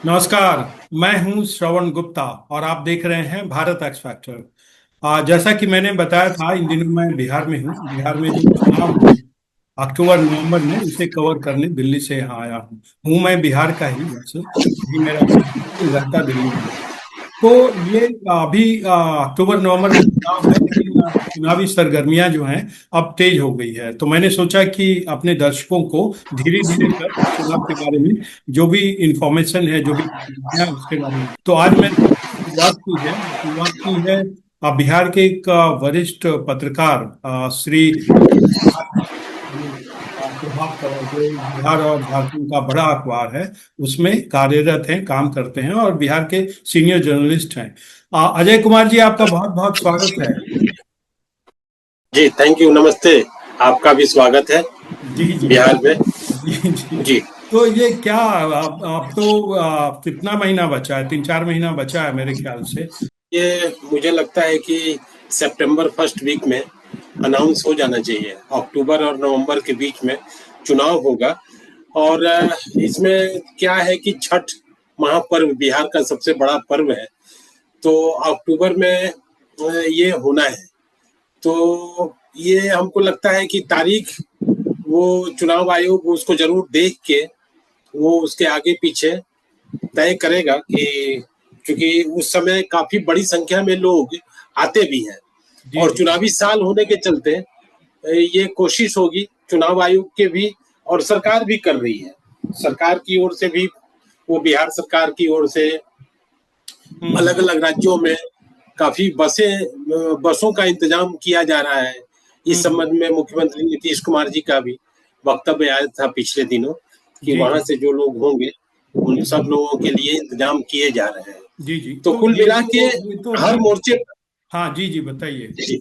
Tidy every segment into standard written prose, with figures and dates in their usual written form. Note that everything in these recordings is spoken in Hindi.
नमस्कार। मैं हूं श्रवण गुप्ता और आप देख रहे हैं भारत एक्स फैक्टर। जैसा कि मैंने बताया था, इन दिनों मैं बिहार में हूं। बिहार में जो चुनाव है अक्टूबर नवंबर में, उसे कवर करने दिल्ली से यहाँ आया हूँ मैं बिहार का ही वैसे, यही मेरा घर है, लेकिन रहता दिल्ली में हूँ। तो ये अभी अक्टूबर नवंबर में चुनाव है, लेकिन चुनावी सरगर्मियां जो हैं अब तेज हो गई है। तो मैंने सोचा कि अपने दर्शकों को धीरे धीरे कर चुनाव के बारे में जो भी इंफॉर्मेशन है, जो भी है उसके बारे में। तो आज मैंने शुरुआत की है बिहार के एक वरिष्ठ पत्रकार श्री प्रभात खबर, जो बिहार और झारखंड का बड़ा अखबार है, उसमें कार्यरत हैं, काम करते हैं और बिहार के सीनियर जर्नलिस्ट हैं। अजय कुमार जी, आपका बहुत बहुत स्वागत है। जी, थैंक यू, नमस्ते। आपका भी स्वागत है जी जी बिहार में। जी जी। जी। तो ये क्या, आप तो कितना महीना बचा है? 3-4 महीना बचा है मेरे ख्याल से। ये मुझे लगता है कि सितंबर फर्स्ट वीक में अनाउंस हो जाना चाहिए। अक्टूबर और नवंबर के बीच में चुनाव होगा। और इसमें क्या है कि छठ महापर्व बिहार का सबसे बड़ा पर्व है। तो अक्टूबर में ये होना है। तो ये हमको लगता है कि तारीख वो चुनाव आयोग उसको जरूर देख के वो उसके आगे पीछे तय करेगा कि क्योंकि उस समय काफी बड़ी संख्या में लोग आते भी हैं जी और जी चुनावी साल होने के चलते ये कोशिश होगी चुनाव आयोग के भी और सरकार भी कर रही है। सरकार की ओर से भी वो बिहार सरकार की ओर से अलग हम्म अलग राज्यों में काफी बसों का इंतजाम किया जा रहा है। इस हम्म। संबंध में मुख्यमंत्री नीतीश कुमार जी का भी वक्तव्य आया था पिछले दिनों कि जी वहां जी से जो लोग होंगे उन सब लोगों के लिए इंतजाम किए जा रहे हैं। जी जी। तो तो कुल ये मिला के तो ये तो हर ठीक। मोर्चे पर हाँ जी जी, बताइए।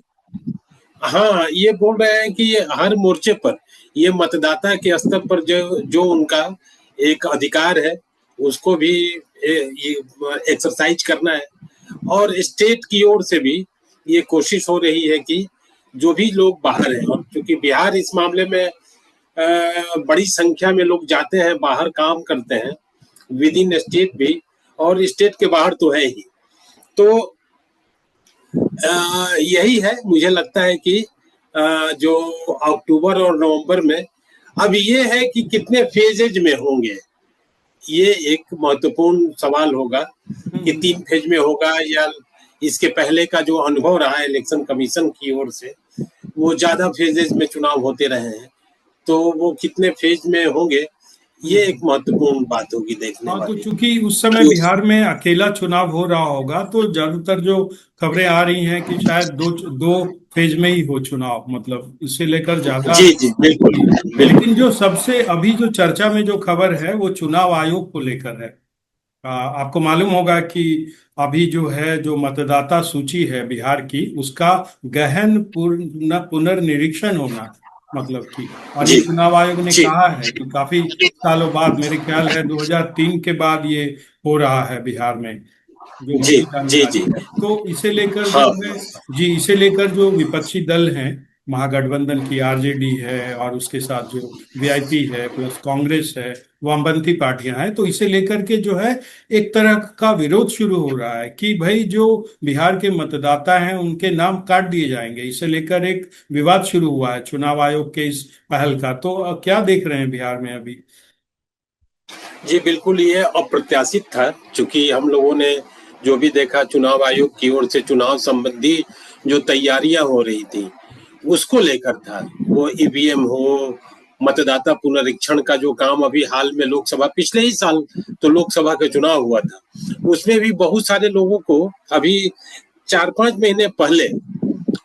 हाँ, ये बोल रहे हैं कि ये हर मोर्चे पर ये मतदाता के स्तर पर जो जो उनका एक अधिकार है उसको भी ये एक्सरसाइज करना है। और स्टेट की ओर से भी ये कोशिश हो रही है कि जो भी लोग बाहर हैं, और क्योंकि बिहार इस मामले में बड़ी संख्या में लोग जाते हैं बाहर काम करते हैं विद इन स्टेट भी और स्टेट के बाहर तो है ही। तो यही है, मुझे लगता है कि जो अक्टूबर और नवंबर में अब ये है कि कितने फेजेज में होंगे, ये एक महत्वपूर्ण सवाल होगा कि हम्म। 3 फेज में होगा या इसके पहले का जो अनुभव रहा है इलेक्शन कमीशन की ओर से वो ज्यादा फेजेज में चुनाव होते रहे हैं। तो वो कितने फेज में होंगे ये एक हम्म। महत्वपूर्ण बात होगी देखने हाँ, तो वाली। चूंकि उस समय तो बिहार में अकेला चुनाव हो रहा होगा, तो ज्यादातर जो खबरें आ रही हैं कि शायद दो दो फेज में ही हो चुनाव, मतलब इससे लेकर ज्यादा। जी जी बिल्कुल लेकिन बिल्कुल। जो सबसे अभी जो चर्चा में जो खबर है वो चुनाव आयोग को लेकर है। आपको मालूम होगा कि अभी जो है, जो मतदाता सूची है बिहार की, उसका गहन पुनर्निरीक्षण होना, मतलब कि, और ये जी चुनाव आयोग ने जी कहा है कि काफी सालों बाद, मेरे ख्याल है 2003 के बाद ये हो रहा है बिहार में, जो जी मेरी जी जी। जानकारी है। तो इसे लेकर हाँ जो है, जी, इसे लेकर जो विपक्षी दल हैं, महागठबंधन की आरजेडी है और उसके साथ जो वीआईपी है प्लस कांग्रेस है, वामपंथी पार्टियां हैं, तो इसे लेकर के जो है एक तरह का विरोध शुरू हो रहा है कि भाई जो बिहार के मतदाता हैं उनके नाम काट दिए जाएंगे। इसे लेकर एक विवाद शुरू हुआ है चुनाव आयोग के इस पहल का। तो क्या देख रहे हैं बिहार में अभी? जी बिल्कुल, ये अप्रत्याशित था क्योंकि हम लोगों ने जो भी देखा चुनाव आयोग की ओर से चुनाव संबंधी जो तैयारियां हो रही थी उसको लेकर था। वो ईवीएम हो, मतदाता पुनरीक्षण का जो काम अभी हाल में लोकसभा पिछले ही साल तो लोकसभा का चुनाव हुआ था, उसमें भी बहुत सारे लोगों को अभी 4-5 महीने पहले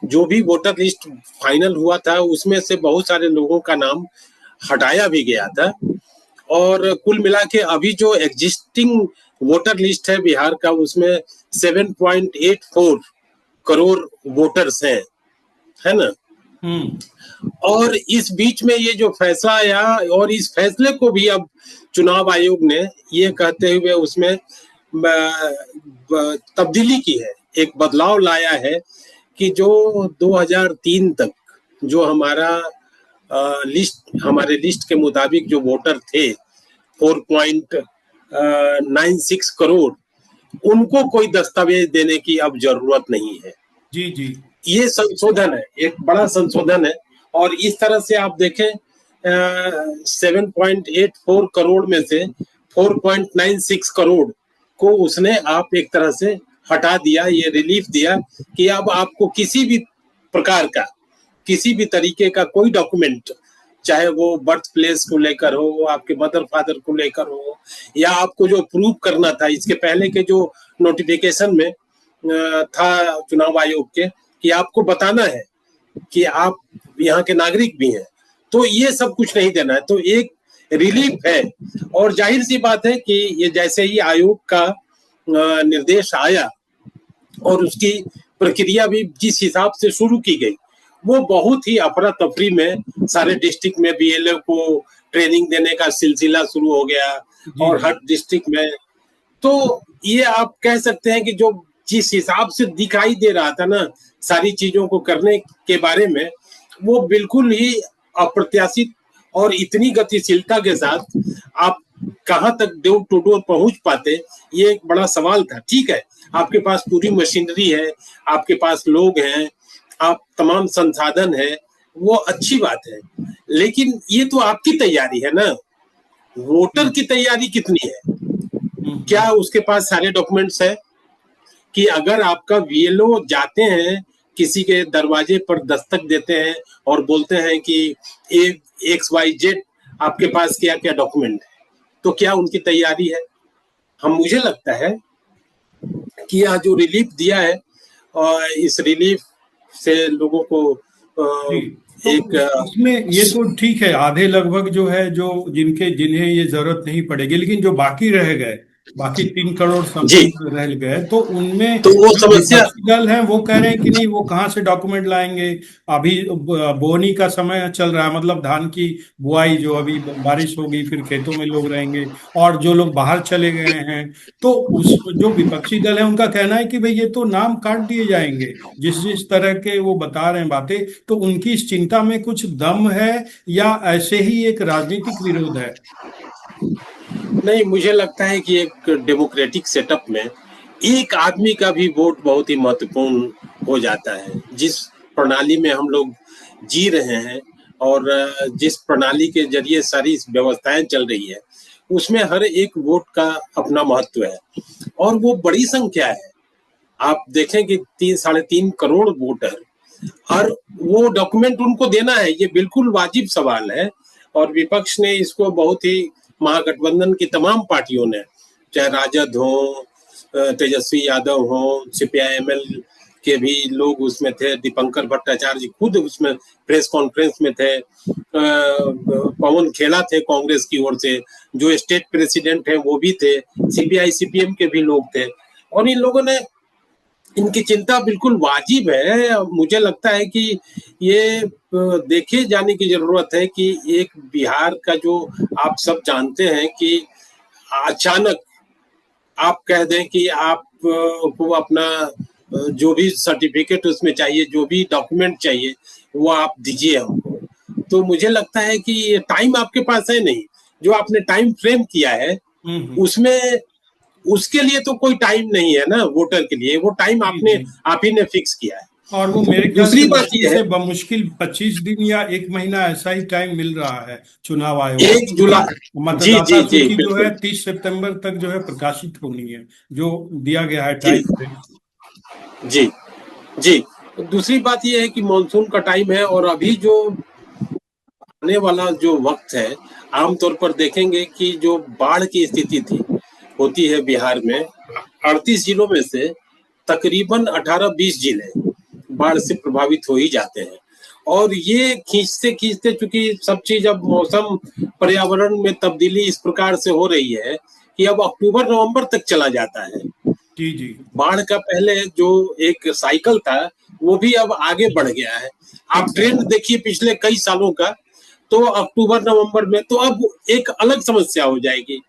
जो भी वोटर लिस्ट फाइनल हुआ था उसमें से बहुत सारे लोगों का नाम हटाया भी गया था। और कुल मिला के अभी जो एग्जिस्टिंग वोटर लिस्ट है बिहार का उसमें 7.84 करोड़ वोटर्स हैं, है ना। हम्म। और इस बीच में ये जो फैसला आया और इस फैसले को भी अब चुनाव आयोग ने ये कहते हुए उसमें तब्दीली की है, एक बदलाव लाया है कि जो 2003 तक जो हमारे लिस्ट के मुताबिक जो वोटर थे 4. 96 करोड़, उनको कोई दस्तावेज देने की अब जरूरत नहीं है। जी जी। ये संशोधन है, एक बड़ा संशोधन है। और इस तरह से आप देखें 7.84 करोड़ में से 4.96 करोड़ को उसने आप एक तरह से हटा दिया, ये रिलीफ दिया कि अब आपको किसी भी प्रकार का, किसी भी तरीके का कोई डॉक्यूमेंट, चाहे वो बर्थ प्लेस को लेकर हो, आपके मदर फादर को लेकर हो, या आपको जो प्रूव करना था इसके पहले के जो नोटिफिकेशन में था चुनाव आयोग के, कि आपको बताना है कि आप यहाँ के नागरिक भी हैं, तो ये सब कुछ नहीं देना है। तो एक रिलीफ है। और जाहिर सी बात है कि ये जैसे ही आयोग का निर्देश आया और उसकी प्रक्रिया भी जिस हिसाब से शुरू की गई, वो बहुत ही अफरा तफरी में सारे डिस्ट्रिक्ट में बीएलओ को ट्रेनिंग देने का सिलसिला शुरू हो गया और हर डिस्ट्रिक्ट में। तो ये आप कह सकते हैं कि जो जिस हिसाब से दिखाई दे रहा था ना सारी चीजों को करने के बारे में, वो बिल्कुल ही अप्रत्याशित और इतनी गतिशीलता के साथ आप कहां तक डोर टू डोर पहुंच पाते, ये एक बड़ा सवाल था। ठीक है, आपके पास पूरी मशीनरी है, आपके पास लोग हैं, आप तमाम संसाधन है, वो अच्छी बात है, लेकिन ये तो आपकी तैयारी है ना, वोटर की तैयारी कितनी है? क्या उसके पास सारे डॉक्यूमेंट्स है कि अगर आपका बीएलओ जाते हैं किसी के दरवाजे पर दस्तक देते हैं और बोलते हैं कि XYZ आपके पास क्या क्या डॉक्यूमेंट है, तो क्या उनकी तैयारी है? मुझे लगता है कि यह जो रिलीफ दिया है, और इस रिलीफ से लोगों को तो इसमें ये तो ठीक है, आधे लगभग जो है, जो जिन्हें ये जरूरत नहीं पड़ेगी, लेकिन जो बाकी रह गए, बाकी 3 करोड़ समथिंग रह गए, तो उनमें तो वो जो समस्या विपक्षी दल हैं वो कह रहे हैं कि नहीं, वो कहाँ से डॉक्यूमेंट लाएंगे? अभी बोनी का समय चल रहा है, मतलब धान की बुआई, जो अभी बारिश होगी फिर खेतों में लोग रहेंगे, और जो लोग बाहर चले गए हैं, तो उस जो विपक्षी दल है उनका कहना है कि भाई ये तो नाम काट दिए जाएंगे, जिस जिस तरह के वो बता रहे हैं बातें। तो उनकी इस चिंता में कुछ दम है, या ऐसे ही एक राजनीतिक विरोध है? नहीं, मुझे लगता है कि एक डेमोक्रेटिक सेटअप में एक आदमी का भी वोट बहुत ही महत्वपूर्ण हो जाता है। जिस प्रणाली में हम लोग जी रहे हैं और जिस प्रणाली के जरिए सारी व्यवस्थाएं चल रही है, उसमें हर एक वोट का अपना महत्व है और वो बड़ी संख्या है। आप देखें कि 3-3.5 करोड़ वोटर, और वो डॉक्यूमेंट उनको देना है, ये बिल्कुल वाजिब सवाल है। और विपक्ष ने इसको बहुत ही, महागठबंधन की तमाम पार्टियों ने, चाहे राजद हो, तेजस्वी यादव हो, CPI-ML के भी लोग उसमें थे, दीपंकर भट्टाचार्य जी खुद उसमें प्रेस कॉन्फ्रेंस में थे, पवन खेला थे कांग्रेस की ओर से, जो स्टेट प्रेसिडेंट है वो भी थे, CPI CPM के भी लोग थे, और इन लोगों ने, इनकी चिंता बिल्कुल वाजिब है। मुझे लगता है कि ये देखे जाने की जरूरत है कि एक बिहार का, जो आप सब जानते हैं कि अचानक आप कह दें कि आप को अपना जो भी सर्टिफिकेट उसमें चाहिए, जो भी डॉक्यूमेंट चाहिए, वो आप दीजिए हमको। तो मुझे लगता है कि ये टाइम आपके पास है नहीं, जो आपने टाइम फ्रेम किया है उसमें, उसके लिए तो कोई टाइम नहीं है ना वोटर के लिए, वो टाइम आप ही ने फिक्स किया है। और वो मेरे ख्याल दूसरी से बात मुश्किल ये है, से बमुश्किल 25 दिन या 1 महीना ऐसा ही टाइम मिल रहा है चुनाव आयोग को, 1 जुलाई, जी मतदाता जी जी सूची जो है बिल्कुल, 30 सितंबर तक जो है प्रकाशित होनी है, जो दिया गया है जी टाइम फ्रेम। जी जी। दूसरी बात ये है कि मानसून का टाइम है, और अभी जो आने वाला जो वक्त है, आमतौर पर देखेंगे कि जो बाढ़ की स्थिति थी, होती है बिहार में, 38 जिलों में से तकरीबन 18-20 जिले बाढ़ से प्रभावित हो ही जाते हैं। और ये खींचते खींचते, चूंकि सब चीज अब मौसम पर्यावरण में तब्दीली इस प्रकार से हो रही है कि अब अक्टूबर नवंबर तक चला जाता है। जी जी। बाढ़ का पहले जो एक साइकिल था, वो भी अब आगे बढ़ गया है। आप ट्रेंड देखिए पिछले कई सालों का, तो अक्टूबर नवंबर में तो अब एक अलग समस्या हो जाएगी।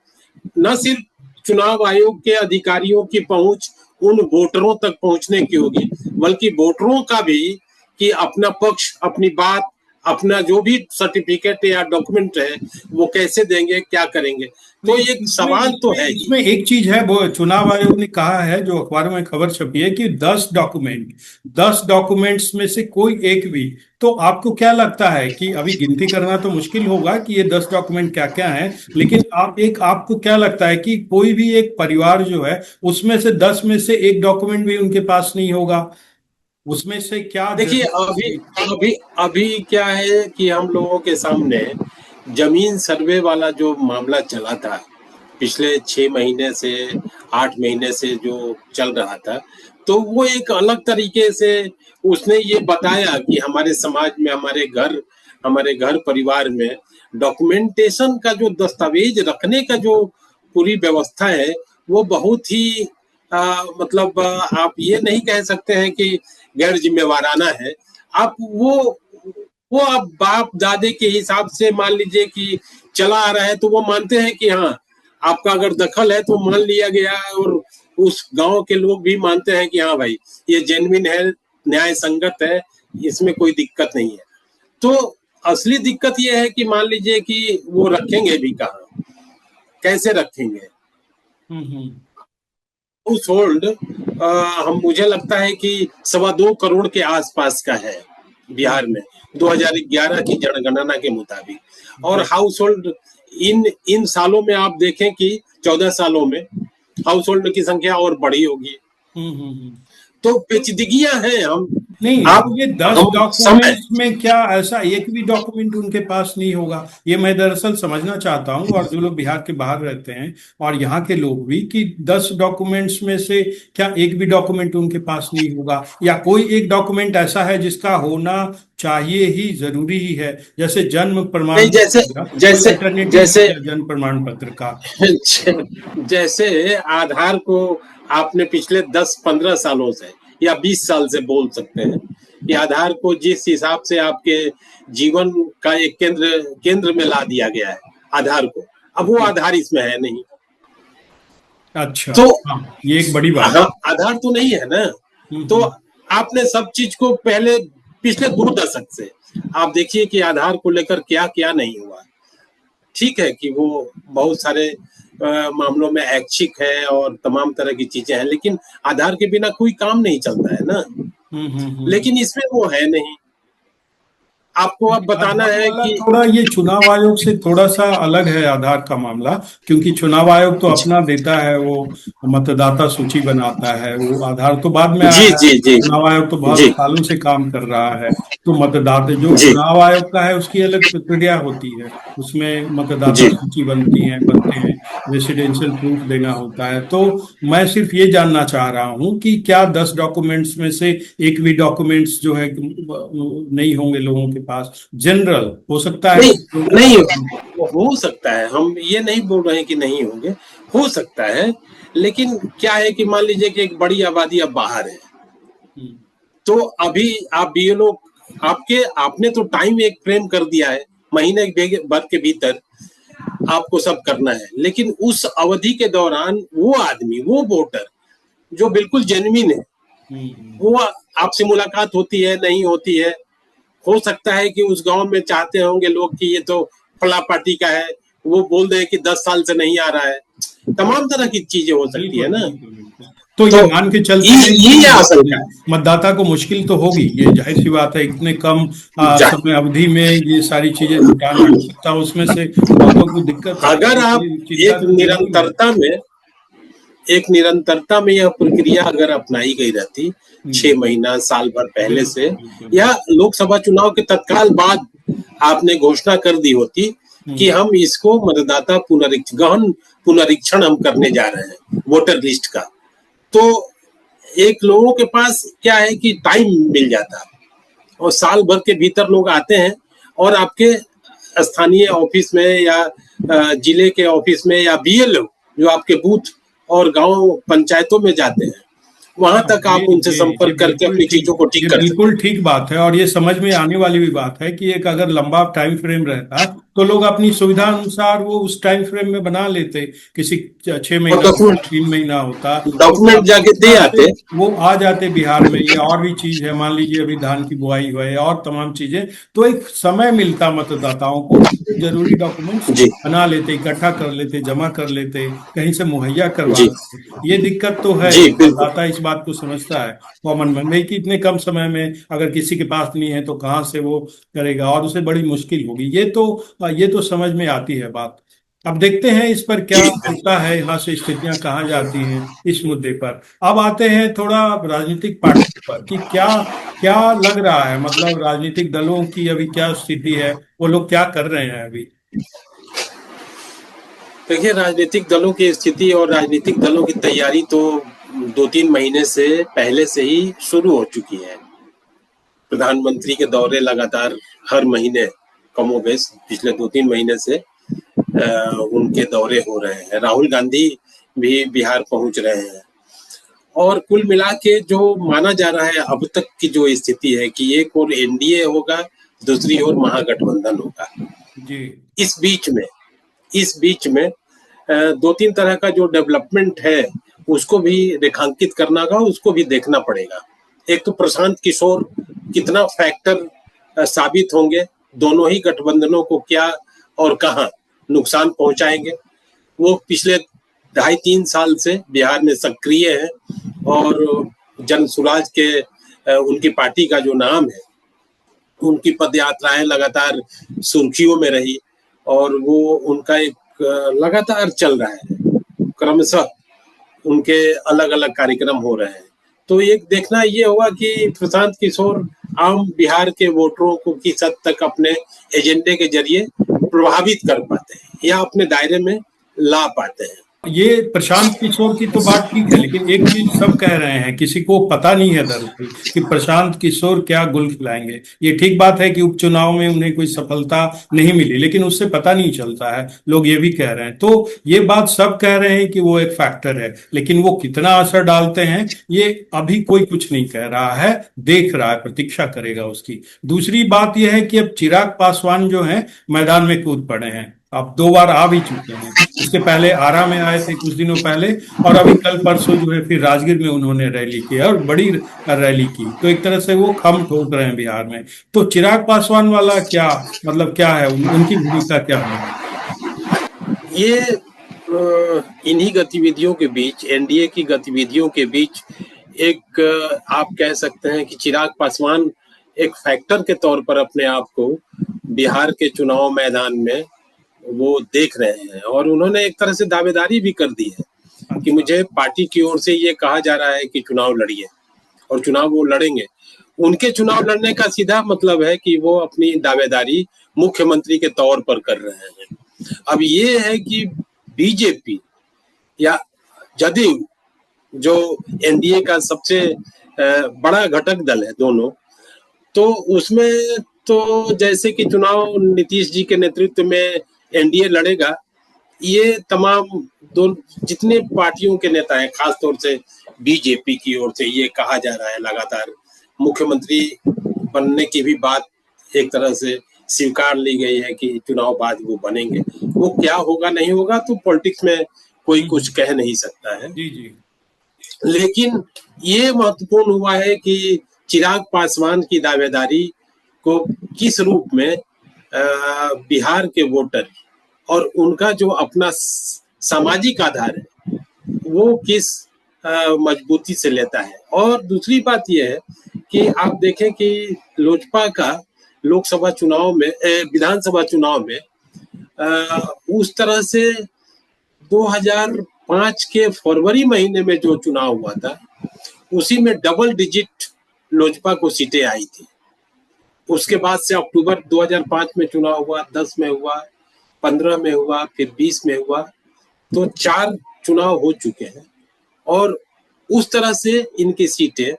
न सिर्फ चुनाव आयोग के अधिकारियों की पहुंच उन वोटरों तक पहुंचने की होगी, बल्कि वोटरों का भी, कि अपना पक्ष, अपनी बात, अपना जो भी सर्टिफिकेट या डॉक्यूमेंट है वो कैसे देंगे, क्या करेंगे? तो नहीं, एक इसमें सवाल तो इसमें है ही। इसमें एक चीज है, वो चुनाव आयोग ने कहा है, जो अखबार में खबर छपी है कि 10 डॉक्यूमेंट्स में से कोई एक भी। तो आपको क्या लगता है कि अभी गिनती करना तो मुश्किल होगा कि ये 10 डॉक्यूमेंट क्या क्या हैं, लेकिन आपको क्या लगता है कि कोई भी एक परिवार जो है उसमें से 10 में से एक डॉक्यूमेंट भी उनके पास नहीं होगा? उसमें से क्या देखिए, अभी जरूरी? अभी अभी क्या है कि हम लोगों के सामने जमीन सर्वे वाला जो मामला चला था पिछले 6 महीने से 8 महीने से जो चल रहा था, तो वो एक अलग तरीके से उसने ये बताया कि हमारे समाज में, हमारे घर परिवार में डॉक्यूमेंटेशन का जो दस्तावेज रखने का जो पूरी व्यवस्था है वो बहुत ही मतलब आप ये नहीं कह सकते हैं कि गैर जिम्मेवाराना है। आप वो आप बाप दादे के हिसाब से मान लीजिए कि चला आ रहा है, तो वो मानते हैं कि हाँ, आपका अगर दखल है तो मान लिया गया है, और उस गांव के लोग भी मानते हैं कि हाँ भाई, ये जेन्युइन है, न्याय संगत है, इसमें कोई दिक्कत नहीं है। तो असली दिक्कत ये है कि मान लीजिए कि वो रखेंगे भी कहाँ, कैसे रखेंगे? हम्म। हाउस होल्ड हम मुझे लगता है कि 2.25 करोड़ के आसपास का है बिहार में, 2011 की जनगणना के मुताबिक। और जी। हाउस होल्ड इन इन सालों में आप देखें कि 14 सालों में हाउस होल्ड की संख्या और बढ़ी होगी। हम्म। तो पेचीदगियां हैं। हम नहीं, आप तो ये दस हम समय डॉक्यूमेंट्स में क्या ऐसा एक भी डॉक्यूमेंट उनके पास नहीं होगा? ये मैं दरअसल समझना चाहता हूँ, और जो लोग बिहार के बाहर रहते हैं और यहाँ के लोग भी, कि 10 डॉक्यूमेंट्स में से क्या एक भी डॉक्यूमेंट उनके पास नहीं होगा, या कोई एक डॉक्यूमेंट ऐसा है जिसका होना चाहिए ही, जरूरी ही है, जैसे जन्म प्रमाण नहीं, जैसे पत्र का कोई जैसे अल्टरनेटिव है जैसे क्या जन्म प्रमाण पत्र का? जैसे आधार को आपने पिछले 10-15 सालों से या 20 साल से बोल सकते हैं कि आधार को जिस हिसाब से आपके जीवन का एक केंद्र केंद्र में ला दिया गया है आधार को, अब वो आधार इसमें है नहीं। अच्छा। तो हाँ, ये एक बड़ी बात हाँ, है। आधार तो नहीं है ना। तो हम्म। आपने सब चीज को पहले पिछले 2 दशक से आप देखिए कि आधार को लेकर क्या क्या नहीं हुआ। ठीक है कि वो बहुत सारे मामलों में ऐच्छिक है और तमाम तरह की चीजें हैं, लेकिन आधार के बिना कोई काम नहीं चलता है ना। हम्म। लेकिन इसमें वो है नहीं। आपको अब बताना आधार है वाला कि थोड़ा, ये चुनाव आयोग से थोड़ा सा अलग है आधार का मामला, क्योंकि चुनाव आयोग तो अपना देता है, वो मतदाता सूची बनाता है, वो आधार तो बाद में आया जी है। जी जी चुनाव आयोग तो बहुत जी सालों से काम कर रहा है। तो मतदाता जो जी चुनाव आयोग का है उसकी अलग प्रक्रिया होती है, उसमें मतदाता जी सूची बनते हैं, रेसिडेंशियल प्रूफ देना होता है। तो मैं सिर्फ ये जानना चाह रहा हूँ कि क्या 10 डॉक्यूमेंट्स में से एक भी डॉक्यूमेंट्स जो है नहीं होंगे लोगों के पास? जनरल हो सकता है नहीं कुछ लोग। नहीं, हो सकता है, हम ये नहीं बोल रहे हैं कि नहीं होंगे, हो सकता है। लेकिन क्या है कि मान लीजिए कि एक बड़ी आबादी अब बाहर है, हम्म। तो अभी आप बीएलओ आपने तो टाइम एक फ्रेम कर दिया है, महीने भर के भीतर आपको सब करना है। लेकिन उस अवधि के दौरान वो आदमी, वो वोटर जो बिल्कुल जेन्युइन है, हम्म। वो आपसे मुलाकात होती है, नहीं होती है। हो सकता है कि उस गांव में चाहते होंगे लोग कि ये तो फला पार्टी का है, वो बोल दें कि 10 साल से नहीं आ रहा है। तमाम तरह की चीजें हो सकती है बिल्कुल ना। बिल्कुल बिल्कुल। तो तो ये मान के चलते हैं कि ये आशंका मतदाता को मुश्किल तो होगी, ये जाहिर सी बात है, इतने कम है। समय अवधि में ये सारी चीजें जुटाना, हो सकता है उसमें से बहुतों को दिक्कत है, अगर आप इसलिए चिंता एक तो जरूरी है। निरंतरता में यह प्रक्रिया अगर अपनाई गई रहती, हम्म। 6 महीना साल भर पहले बिल्कुल से, बिल्कुल या बिल्कुल। लोकसभा चुनाव के तत्काल बाद आपने घोषणा कर दी होती कि हम्म। हम इसको मतदाता गहन पुनरीक्षण हम करने जा रहे हैं वोटर लिस्ट का, तो एक लोगों के पास क्या है कि टाइम मिल जाता, और साल भर के भीतर लोग आते हैं और आपके स्थानीय ऑफिस में या जिले के ऑफिस में या बीएलओ जो आपके बूथ और गांव पंचायतों में जाते हैं, वहां हाँ, तक आप उनसे ये संपर्क करके बिल्कुल अपनी ठीक, चीजों को ये ठीक कर सकते बिल्कुल हैं। ठीक बात है, और ये समझ में आने वाली भी बात है कि एक अगर लंबा टाइम फ्रेम रहता तो लोग अपनी सुविधा अनुसार वो उस टाइम फ्रेम में बना लेते। किसी 6 महीना और होता, डॉक्यूमेंट 3 महीना होता, तो वो डॉक्यूमेंट अपनी जाके दे सुविधा से आते। वो आ जाते बिहार में। ये और भी चीज है, मान लीजिए अभी धान की बुआई हुई है और तमाम चीजें, तो एक समय मिलता मतदाताओं को, तो जरूरी डॉक्यूमेंट्स जी बना लेते, इकट्ठा कर लेते, जमा कर लेते, कहीं से मुहैया करवा जी लेते। ये दिक्कत तो है, जी बिल्कुल। मतदाता इस बात को समझता है, कॉमन मैन भाई, कि इतने कम समय में अगर किसी के पास नहीं है तो कहाँ से वो करेगा, और उसे बड़ी मुश्किल होगी। ये तो समझ में आती है बात। अब देखते हैं इस पर क्या जी होता है, यहाँ से स्थितियां कहाँ जाती हैं इस मुद्दे पर। अब आते हैं थोड़ा राजनीतिक पार्टी पर, कि क्या क्या लग रहा है, मतलब राजनीतिक दलों की अभी क्या स्थिति है, वो लोग क्या कर रहे हैं अभी। देखिए, राजनीतिक दलों की स्थिति और राजनीतिक दलों की तैयारी तो 2-3 महीने से पहले से ही शुरू हो चुकी है। प्रधानमंत्री के दौरे लगातार हर महीने कमोबेश पिछले 2-3 महीने से उनके दौरे हो रहे हैं। राहुल गांधी भी बिहार पहुंच रहे हैं। और कुल मिला के जो माना जा रहा है अब तक की जो स्थिति है कि एक और एनडीए होगा, दूसरी ओर महागठबंधन होगा। जी इस बीच में इस बीच में 2-3 तरह का जो डेवलपमेंट है उसको भी रेखांकित करना होगा, उसको भी देखना पड़ेगा। एक तो प्रशांत किशोर कितना फैक्टर साबित होंगे, दोनों ही गठबंधनों को क्या और कहाँ नुकसान पहुंचाएंगे। वो पिछले 2.5-3 साल से बिहार में सक्रिय है और जन सुराज के उनकी पार्टी का जो नाम है, उनकी पद यात्राएं लगातार सुर्खियों में रही और वो उनका एक लगातार चल रहा है। क्रमशः उनके अलग अलग कार्यक्रम हो रहे हैं। तो एक देखना ये होगा कि प्रशांत किशोर आम बिहार के वोटरों को किस हद तक अपने एजेंडे के जरिए प्रभावित कर पाते हैं या अपने दायरे में ला पाते हैं। ये प्रशांत किशोर की तो बात ठीक है, लेकिन एक चीज सब कह रहे हैं, किसी को पता नहीं है दरअसल, कि प्रशांत किशोर क्या गुल खिलाएंगे। ये ठीक बात है कि उपचुनाव में उन्हें कोई सफलता नहीं मिली, लेकिन उससे पता नहीं चलता है, लोग ये भी कह रहे हैं। तो ये बात सब कह रहे हैं कि वो एक फैक्टर है, लेकिन वो कितना असर डालते हैं ये अभी कोई कुछ नहीं कह रहा है, देख रहा है, प्रतीक्षा करेगा उसकी। दूसरी बात यह है कि अब चिराग पासवान जो है मैदान में कूद पड़े हैं, अब 2 बार आ भी चुके हैं। इसके पहले आरा में आए थे कुछ दिनों पहले, और अभी कल परसों जो है फिर राजगीर में उन्होंने रैली की और बड़ी रैली की। तो एक तरह से वो खम ठोक रहे हैं बिहार में। तो चिराग पासवान वाला क्या मतलब, क्या है उनकी भूमिका क्या होगी। ये इन्हीं गतिविधियों के बीच, एनडीए की गतिविधियों के बीच एक आप कह सकते हैं कि चिराग पासवान एक फैक्टर के तौर पर अपने आप को बिहार के चुनाव मैदान में वो देख रहे हैं और उन्होंने एक तरह से दावेदारी भी कर दी है कि अच्छा। मुझे पार्टी की ओर से ये कहा जा रहा है कि चुनाव लड़िए और चुनाव वो लड़ेंगे। उनके चुनाव लड़ने का सीधा मतलब है कि वो अपनी दावेदारी मुख्यमंत्री के तौर पर कर रहे हैं। अब ये है कि बीजेपी या जदयू जो एनडीए का सबसे बड़ा घटक दल है दोनों, तो उसमें तो जैसे कि चुनाव नीतीश जी के नेतृत्व में एनडीए लड़ेगा, ये तमाम दो जितने पार्टियों के नेता हैं, खासतौर से बीजेपी की ओर से ये कहा जा रहा है लगातार, मुख्यमंत्री बनने की भी बात एक तरह से स्वीकार ली गई है कि चुनाव बाद वो बनेंगे। वो क्या होगा नहीं होगा तो पॉलिटिक्स में कोई कुछ कह नहीं सकता है। जी जी। लेकिन ये महत्वपूर्ण हुआ है कि चिराग पासवान की दावेदारी को किस रूप में बिहार के वोटर और उनका जो अपना सामाजिक आधार है वो किस मजबूती से लेता है। और दूसरी बात यह है कि आप देखें कि लोजपा का लोकसभा चुनाव में विधानसभा चुनाव में उस तरह से 2005 के फरवरी महीने में जो चुनाव हुआ था उसी में डबल डिजिट लोजपा को सीटें आई थी। उसके बाद से अक्टूबर 2005 में चुनाव हुआ, 10 में हुआ, 15 में हुआ, फिर 20 में हुआ, तो 4 चुनाव हो चुके हैं और उस तरह से इनकी सीटें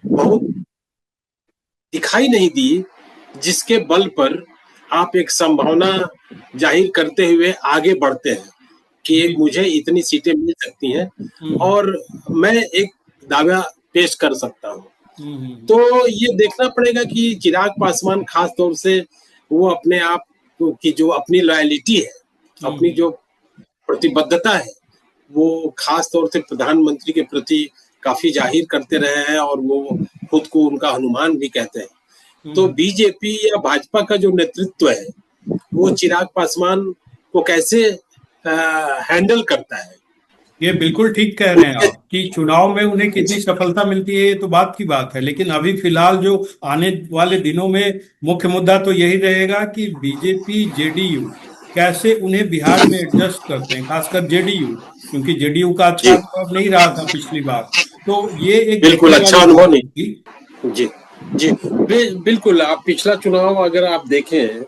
बहुत दिखाई नहीं दी जिसके बल पर आप एक संभावना जाहिर करते हुए आगे बढ़ते हैं कि जी। मुझे इतनी सीटें मिल सकती हैं हम्म और मैं एक दावा पेश कर सकता हूँ। हम्म हम्म, तो ये देखना पड़ेगा कि चिराग पासवान खास तौर से वो अपने आप की जो अपनी लॉयलिटी है, अपनी जो प्रतिबद्धता है, वो खास तौर से प्रधानमंत्री के प्रति काफी जाहिर करते रहे हैं, और वो खुद को उनका हनुमान भी कहते हैं। तो बीजेपी या भाजपा का जो नेतृत्व है वो चिराग पासवान को कैसे हैंडल करता है। ये बिल्कुल ठीक कह रहे हैं आप कि चुनाव में उन्हें कितनी सफलता मिलती है ये तो बात की बात है, लेकिन अभी फिलहाल जो आने वाले दिनों में मुख्य मुद्दा तो यही रहेगा कि बीजेपी जेडीयू कैसे उन्हें बिहार में एडजस्ट करते हैं, खासकर जेडीयू, क्योंकि जेडीयू का अच्छा जी अनुभव नहीं रहा था पिछली बार। तो ये एक बिल्कुल देखने अच्छा वाली अनुभव बात नहीं। होगी। जी जी बिल्कुल। आप पिछला चुनाव अगर आप देखें,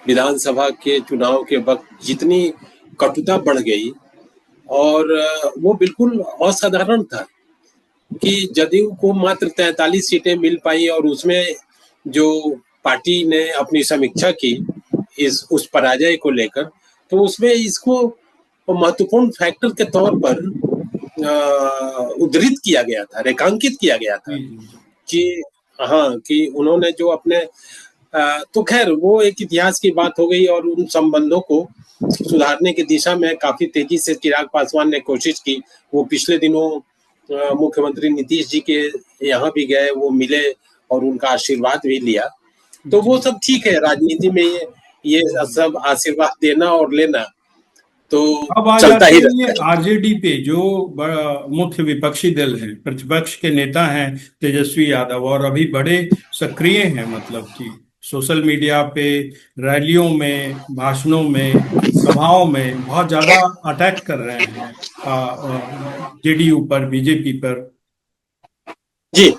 विधानसभा के चुनाव के वक्त जितनी कटुता बढ़ गई, और वो बिल्कुल असाधारण था कि जदयू को मात्र 43 सीटें मिल पाई, और उसमें जो पार्टी ने अपनी समीक्षा की इस उस पराजय को लेकर, तो उसमें इसको महत्वपूर्ण फैक्टर के तौर पर उद्धृत किया गया था, रेखांकित किया गया था कि हाँ, कि उन्होंने जो अपने तो खैर वो एक इतिहास की बात हो गई, और उन संबंधों को सुधारने की दिशा में काफी तेजी से चिराग पासवान ने कोशिश की। वो पिछले दिनों मुख्यमंत्री नीतीश जी के यहाँ भी गए, वो मिले और उनका आशीर्वाद भी लिया। तो वो सब ठीक है, राजनीति में ये सब आशीर्वाद देना और लेना तो अब आ चलता जाते ही हैं रहता ये है। आरजेडी पे, जो मुख्य विपक्षी दल है, प्रतिपक्ष के नेता हैं तेजस्वी यादव, और अभी बड़े सक्रिय हैं, मतलब कि सोशल मीडिया पे, रैलियों में, भाषणों में, सभाओं में बहुत ज्यादा अटैक कर रहे हैं जेडीयू पर, बीजेपी पर। जी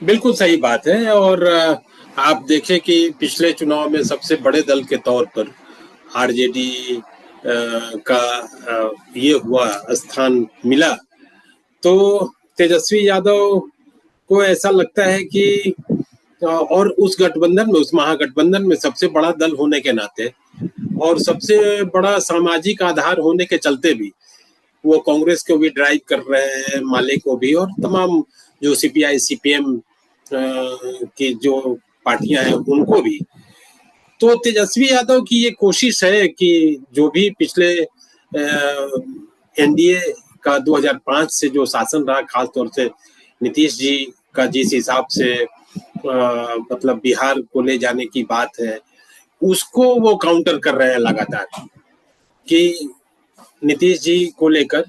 बिल्कुल सही बात है। और आप देखें कि पिछले चुनाव में सबसे बड़े दल के तौर पर आरजेडी का ये हुआ स्थान मिला, तो तेजस्वी यादव को ऐसा लगता है कि और उस गठबंधन में, उस महागठबंधन में सबसे बड़ा दल होने के नाते और सबसे बड़ा सामाजिक आधार होने के चलते भी वो कांग्रेस को भी ड्राइव कर रहे हैं, माले को भी, और तमाम जो सीपीआई सीपीएम की जो पार्टियां हैं उनको भी। तो तेजस्वी यादव की ये कोशिश है कि जो भी पिछले एनडीए का 2005 से जो शासन रहा, खासतौर से नीतीश जी का जिस हिसाब से मतलब बिहार को ले जाने की बात है, उसको वो काउंटर कर रहे हैं लगातार, कि नीतीश जी को लेकर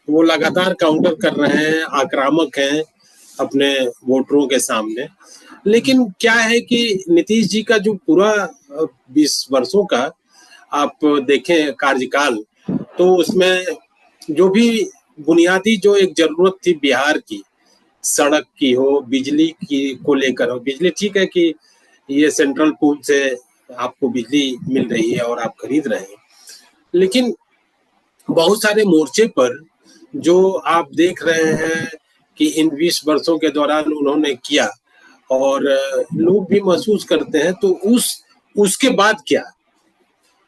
वो लगातार काउंटर कर रहे हैं, आक्रामक हैं अपने वोटरों के सामने। लेकिन क्या है कि नीतीश जी का जो पूरा 20 वर्षों का आप देखें कार्यकाल, तो उसमें जो भी बुनियादी जो एक जरूरत थी बिहार की, सड़क की हो, बिजली की को लेकर हो, बिजली ठीक है कि ये सेंट्रल पूल से आपको बिजली मिल रही है और आप खरीद रहे हैं, लेकिन बहुत सारे मोर्चे पर जो आप देख रहे हैं कि इन 20 वर्षों के दौरान उन्होंने किया, और लोग भी महसूस करते हैं, तो उसके बाद क्या,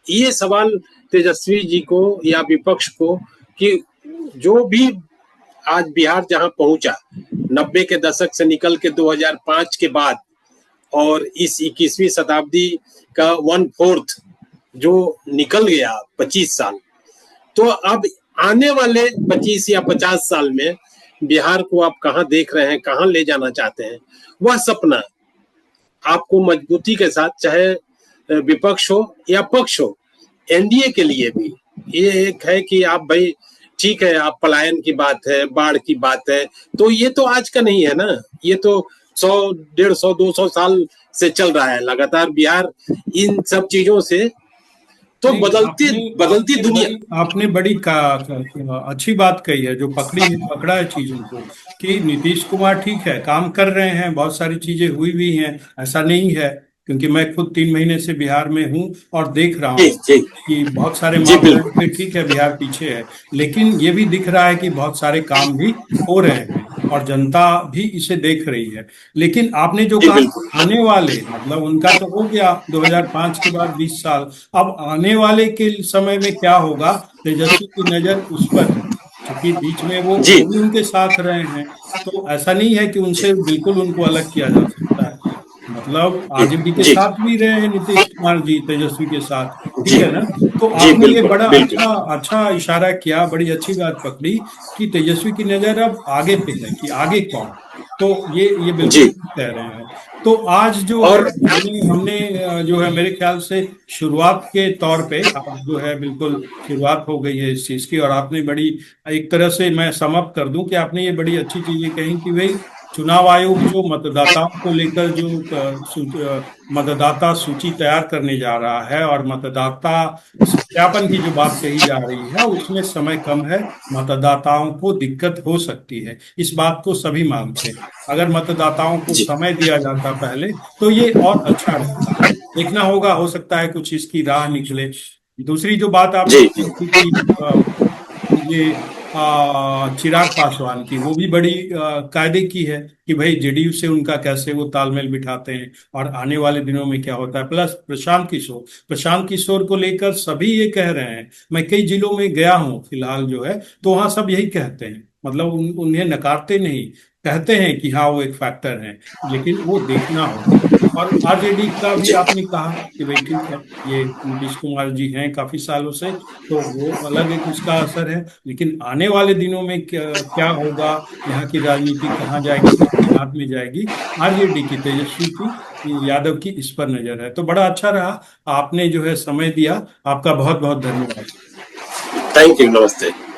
ये सवाल तेजस्वी जी को या विपक्ष को, कि जो भी आज बिहार जहां पहुंचा 90 के दशक से निकल के 2005 के बाद, और इस 21वीं शताब्दी का 1/4 जो निकल गया 25 साल, तो अब आने वाले 25 या 50 साल में बिहार को आप कहां देख रहे हैं, कहां ले जाना चाहते हैं, वह सपना आपको मजबूती के साथ, चाहे विपक्ष हो या पक्ष हो, एनडीए के लिए भी ये एक है कि आप भाई ठीक है, आप पलायन की बात है, बाढ़ की बात है, तो ये तो आज का नहीं है ना, ये तो 100, 150, 200 साल से चल रहा है लगातार बिहार इन सब चीजों से। तो नहीं, बदलती आपने बदलती दुनिया। आपने बड़ी अच्छी बात कही है, जो पकड़ी है, पकड़ा है चीजों को, कि नीतीश कुमार ठीक है, काम कर रहे हैं, बहुत सारी चीजें हुई भी हैं, ऐसा नहीं है, क्योंकि मैं खुद 3 महीने से बिहार में हूँ और देख रहा जी हूँ जी कि बहुत सारे जी मापदंड बिल्कुल। पे ठीक है बिहार पीछे है, लेकिन ये भी दिख रहा है कि बहुत सारे काम भी हो रहे हैं और जनता भी इसे देख रही है। लेकिन आपने जो जी कहा बिल्कुल। आने वाले, मतलब उनका तो हो गया 2005 के बाद 20 साल, अब आने वाले के समय में क्या होगा, तेजस्वी की नजर उस पर है, क्योंकि बीच में वो जी भी उनके साथ रहे हैं, तो ऐसा नहीं है कि जी उनसे बिल्कुल उनको अलग किया जा सकता है। मतलब जी आरजेडी के जी साथ भी रहे हैं नीतीश कुमार जी, तेजस्वी के साथ, ठीक जी है ना। तो जी, आपने ये बिल्कुल बड़ा बिल्कुल। अच्छा अच्छा इशारा किया, बड़ी अच्छी बात पकड़ी कि तेजस्वी की नजर अब आगे पे है कि आगे कौन। तो ये बिल्कुल जी। ठीक कह रहे हैं। तो आज जो है और हमने हमने जो है मेरे ख्याल से शुरुआत के तौर पे अब जो है बिल्कुल शुरुआत हो गई है इस चीज की। और आपने बड़ी, एक तरह से मैं समअप कर दूं कि आपने ये बड़ी अच्छी चीजें कही कि भाई चुनाव आयोग जो मतदाताओं को लेकर जो मतदाता सूची तैयार करने जा रहा है और मतदाता सत्यापन की जो बात कही जा रही है उसमें समय कम है, मतदाताओं को दिक्कत हो सकती है, इस बात को सभी मानते हैं। अगर मतदाताओं को जी समय दिया जाता पहले तो ये और अच्छा रहता। देखना होगा, हो सकता है कुछ इसकी राह निकले। दूसरी जो बात आपने जी जी की कि ये चिराग पासवान की, वो भी बड़ी कायदे की है कि भाई जेडीयू से उनका कैसे वो तालमेल बिठाते हैं और आने वाले दिनों में क्या होता है। प्लस प्रशांत किशोर को लेकर सभी ये कह रहे हैं, मैं कई जिलों में गया हूँ फिलहाल जो है, तो वहाँ सब यही कहते हैं, मतलब उन्हें नकारते नहीं, कहते हैं कि हाँ वो एक फैक्टर है, लेकिन वो देखना होगा। और आरजेडी का भी जी आपने कहा कि भाई ठीक है, ये नीतीश कुमार जी हैं काफी सालों से, तो वो अलग एक उसका असर है। लेकिन आने वाले दिनों में क्या क्या होगा, यहाँ की राजनीति कहाँ जाएगी, किसके हाथ में जाएगी, आरजेडी की, तेजस्वी की, यादव की, इस पर नजर है। तो बड़ा अच्छा रहा, आपने जो है समय दिया, आपका बहुत बहुत धन्यवाद। थैंक यू, नमस्ते।